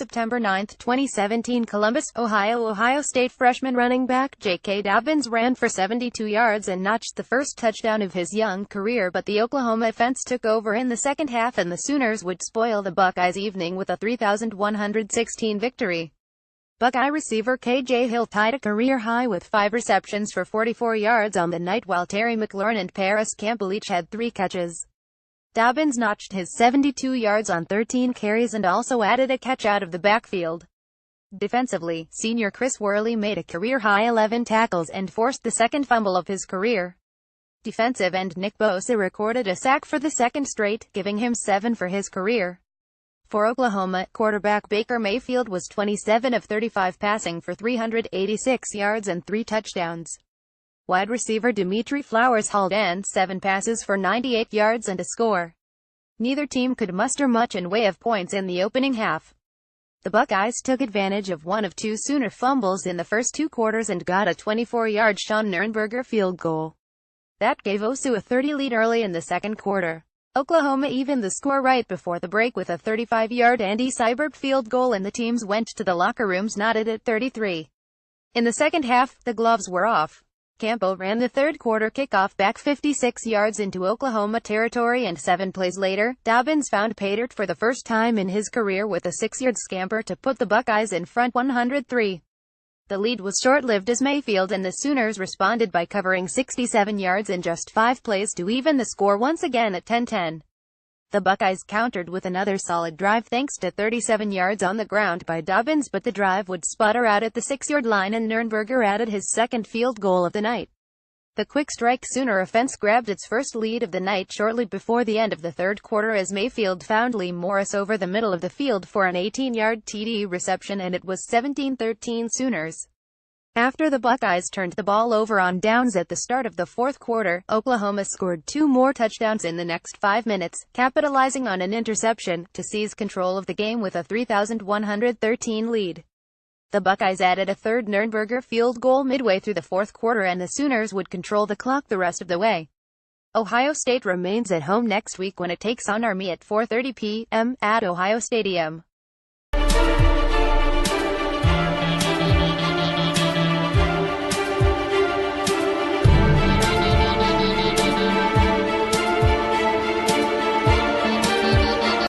September 9, 2017, Columbus, Ohio. Ohio State freshman running back J.K. Dobbins ran for 72 yards and notched the first touchdown of his young career, but the Oklahoma offense took over in the second half and the Sooners would spoil the Buckeyes' evening with a 3,116 victory. Buckeye receiver K.J. Hill tied a career high with 5 receptions for 44 yards on the night, while Terry McLaurin and Paris Campbell each had 3 catches. Dobbins notched his 72 yards on 13 carries and also added a catch out of the backfield. Defensively, senior Chris Worley made a career-high 11 tackles and forced the second fumble of his career. Defensive end Nick Bosa recorded a sack for the second straight, giving him 7 for his career. For Oklahoma, quarterback Baker Mayfield was 27 of 35 passing for 386 yards and 3 touchdowns. Wide receiver Dimitri Flowers hauled in 7 passes for 98 yards and a score. Neither team could muster much in way of points in the opening half. The Buckeyes took advantage of one of 2 Sooner fumbles in the first 2 quarters and got a 24-yard Sean Nurnberger field goal. That gave OSU a 30 lead early in the second quarter. Oklahoma evened the score right before the break with a 35-yard Andy Seibert field goal, and the teams went to the locker rooms knotted at 33. In the second half, the gloves were off. Campbell ran the third quarter kickoff back 56 yards into Oklahoma territory, and 7 plays later, Dobbins found pay dirt for the first time in his career with a 6-yard scamper to put the Buckeyes in front 103. The lead was short-lived as Mayfield and the Sooners responded by covering 67 yards in just 5 plays to even the score once again at 10-10. The Buckeyes countered with another solid drive thanks to 37 yards on the ground by Dobbins, but the drive would sputter out at the 6-yard line and Nurnberger added his second field goal of the night. The quick strike Sooner offense grabbed its first lead of the night shortly before the end of the third quarter as Mayfield found Lee Morris over the middle of the field for an 18-yard TD reception, and it was 17-13 Sooners. After the Buckeyes turned the ball over on downs at the start of the fourth quarter, Oklahoma scored 2 more touchdowns in the next 5 minutes, capitalizing on an interception, to seize control of the game with a 3,113 lead. The Buckeyes added a third Nurnberger field goal midway through the fourth quarter and the Sooners would control the clock the rest of the way. Ohio State remains at home next week when it takes on Army at 4:30 p.m. at Ohio Stadium.